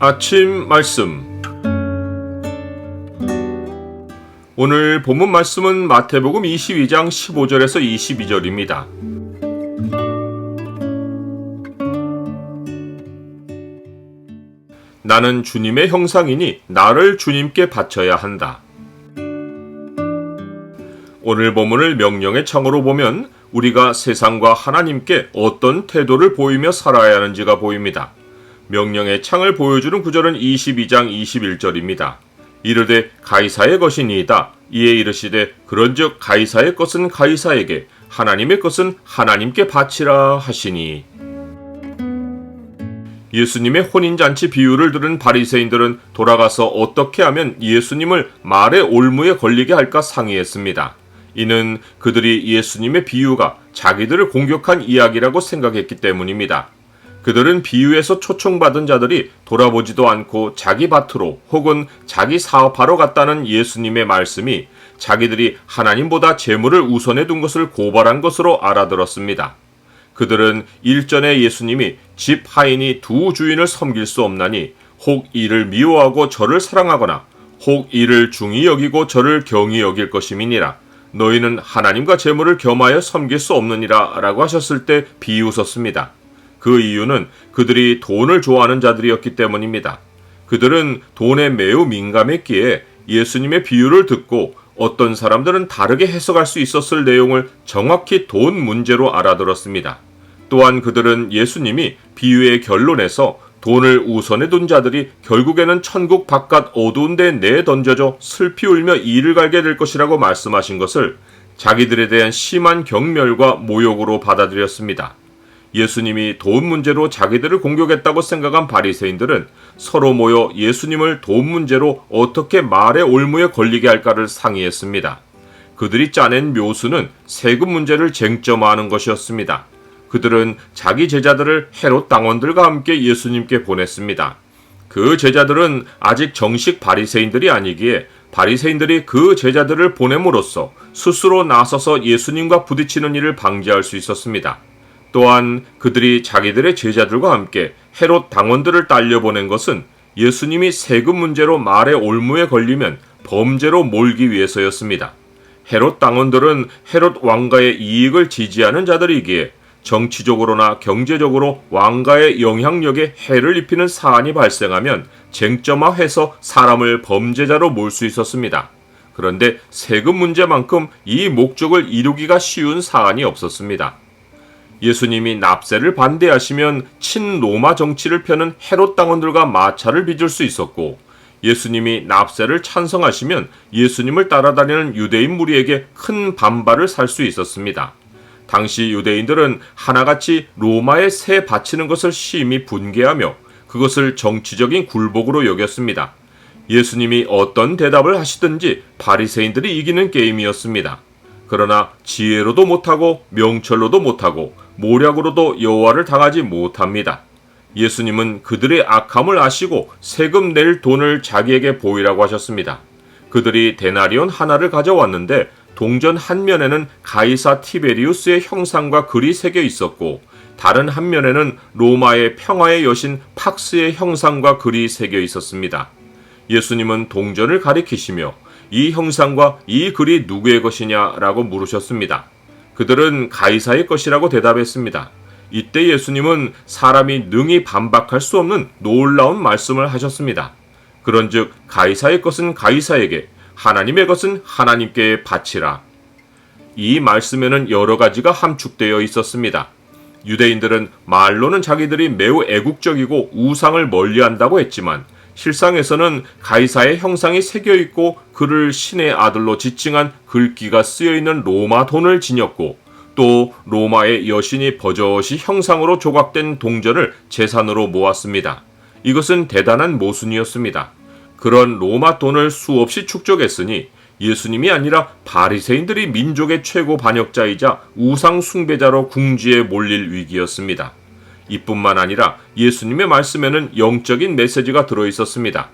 아침 말씀. 오늘 본문 말씀은 마태복음 22장 15절에서 22절입니다. 나는 주님의 형상이니 나를 주님께 바쳐야 한다. 오늘 본문을 명령의 창으로 보면 우리가 세상과 하나님께 어떤 태도를 보이며 살아야 하는지가 보입니다. 명령의 창을 보여주는 구절은 22장 21절입니다. 이르되 가이사의 것이니이다. 이에 이르시되 그런즉 가이사의 것은 가이사에게 하나님의 것은 하나님께 바치라 하시니. 예수님의 혼인잔치 비유를 들은 바리새인들은 돌아가서 어떻게 하면 예수님을 말의 올무에 걸리게 할까 상의했습니다. 이는 그들이 예수님의 비유가 자기들을 공격한 이야기라고 생각했기 때문입니다. 그들은 비유에서 초청받은 자들이 돌아보지도 않고 자기 밭으로 혹은 자기 사업하러 갔다는 예수님의 말씀이 자기들이 하나님보다 재물을 우선해 둔 것을 고발한 것으로 알아들었습니다. 그들은 일전에 예수님이 집 하인이 두 주인을 섬길 수 없나니 혹 이를 미워하고 저를 사랑하거나 혹 이를 중히 여기고 저를 경히 여길 것임이니라. 너희는 하나님과 재물을 겸하여 섬길 수 없느니라 라고 하셨을 때 비웃었습니다. 그 이유는 그들이 돈을 좋아하는 자들이었기 때문입니다. 그들은 돈에 매우 민감했기에 예수님의 비유를 듣고 어떤 사람들은 다르게 해석할 수 있었을 내용을 정확히 돈 문제로 알아들었습니다. 또한 그들은 예수님이 비유의 결론에서 돈을 우선해 둔 자들이 결국에는 천국 바깥 어두운 데 내던져져 슬피 울며 이를 갈게 될 것이라고 말씀하신 것을 자기들에 대한 심한 경멸과 모욕으로 받아들였습니다. 예수님이 돈 문제로 자기들을 공격했다고 생각한 바리새인들은 서로 모여 예수님을 돈 문제로 어떻게 말의 올무에 걸리게 할까를 상의했습니다. 그들이 짜낸 묘수는 세금 문제를 쟁점화하는 것이었습니다. 그들은 자기 제자들을 헤롯 당원들과 함께 예수님께 보냈습니다. 그 제자들은 아직 정식 바리새인들이 아니기에 바리새인들이 그 제자들을 보냄으로써 스스로 나서서 예수님과 부딪히는 일을 방지할 수 있었습니다. 또한 그들이 자기들의 제자들과 함께 헤롯 당원들을 딸려보낸 것은 예수님이 세금 문제로 말의 올무에 걸리면 범죄로 몰기 위해서였습니다. 헤롯 당원들은 헤롯 왕가의 이익을 지지하는 자들이기에 정치적으로나 경제적으로 왕가의 영향력에 해를 입히는 사안이 발생하면 쟁점화해서 사람을 범죄자로 몰 수 있었습니다. 그런데 세금 문제만큼 이 목적을 이루기가 쉬운 사안이 없었습니다. 예수님이 납세를 반대하시면 친로마 정치를 펴는 헤롯 당원들과 마찰을 빚을 수 있었고, 예수님이 납세를 찬성하시면 예수님을 따라다니는 유대인 무리에게 큰 반발을 살 수 있었습니다. 당시 유대인들은 하나같이 로마에 세 바치는 것을 심히 분개하며 그것을 정치적인 굴복으로 여겼습니다. 예수님이 어떤 대답을 하시든지 바리새인들이 이기는 게임이었습니다. 그러나 지혜로도 못하고 명철로도 못하고 모략으로도 여호와를 당하지 못합니다. 예수님은 그들의 악함을 아시고 세금 낼 돈을 자기에게 보이라고 하셨습니다. 그들이 데나리온 하나를 가져왔는데 동전 한 면에는 가이사 티베리우스의 형상과 글이 새겨 있었고 다른 한 면에는 로마의 평화의 여신 팍스의 형상과 글이 새겨 있었습니다. 예수님은 동전을 가리키시며 이 형상과 이 글이 누구의 것이냐라고 물으셨습니다. 그들은 가이사의 것이라고 대답했습니다. 이때 예수님은 사람이 능히 반박할 수 없는 놀라운 말씀을 하셨습니다. 그런즉 가이사의 것은 가이사에게, 하나님의 것은 하나님께 바치라. 이 말씀에는 여러 가지가 함축되어 있었습니다. 유대인들은 말로는 자기들이 매우 애국적이고 우상을 멀리한다고 했지만 실상에서는 가이사의 형상이 새겨있고 그를 신의 아들로 지칭한 글귀가 쓰여있는 로마 돈을 지녔고 또 로마의 여신이 버젓이 형상으로 조각된 동전을 재산으로 모았습니다. 이것은 대단한 모순이었습니다. 그런 로마 돈을 수없이 축적했으니 예수님이 아니라 바리새인들이 민족의 최고 반역자이자 우상 숭배자로 궁지에 몰릴 위기였습니다. 이뿐만 아니라 예수님의 말씀에는 영적인 메시지가 들어있었습니다.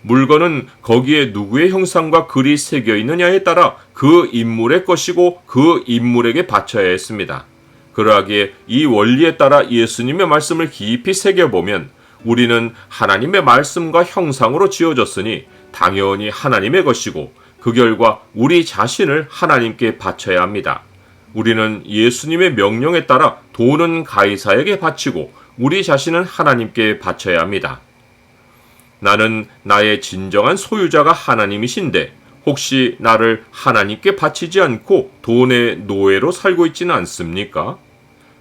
물건은 거기에 누구의 형상과 글이 새겨 있느냐에 따라 그 인물의 것이고 그 인물에게 바쳐야 했습니다. 그러하기에 이 원리에 따라 예수님의 말씀을 깊이 새겨보면 우리는 하나님의 말씀과 형상으로 지어졌으니 당연히 하나님의 것이고 그 결과 우리 자신을 하나님께 바쳐야 합니다. 우리는 예수님의 명령에 따라 돈은 가이사에게 바치고 우리 자신은 하나님께 바쳐야 합니다. 나는 나의 진정한 소유자가 하나님이신데 혹시 나를 하나님께 바치지 않고 돈의 노예로 살고 있지는 않습니까?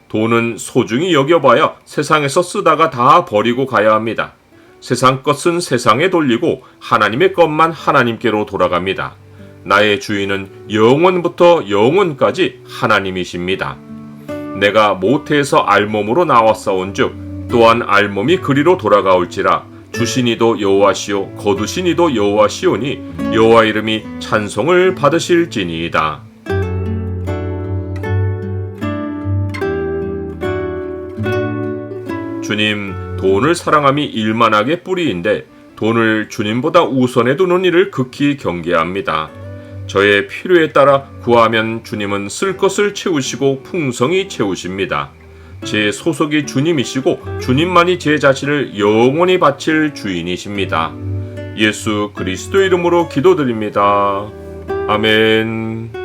돈은 소중히 여겨봐야 세상에서 쓰다가 다 버리고 가야 합니다. 세상 것은 세상에 돌리고 하나님의 것만 하나님께로 돌아갑니다. 나의 주인은 영원부터 영원까지 하나님이십니다. 내가 모태에서 알몸으로 나왔사온즉 또한 알몸이 그리로 돌아가올지라 주신 이도 여호와시오 거두신 이도 여호와시오니 여호와 이름이 찬송을 받으실지니이다. 주님, 돈을 사랑함이 일만하게 뿌리인데 돈을 주님보다 우선해 두는 일을 극히 경계합니다. 저의 필요에 따라 구하면 주님은 쓸 것을 채우시고 풍성히 채우십니다. 제 소속이 주님이시고 주님만이 제 자신을 영원히 바칠 주인이십니다. 예수 그리스도 이름으로 기도드립니다. 아멘.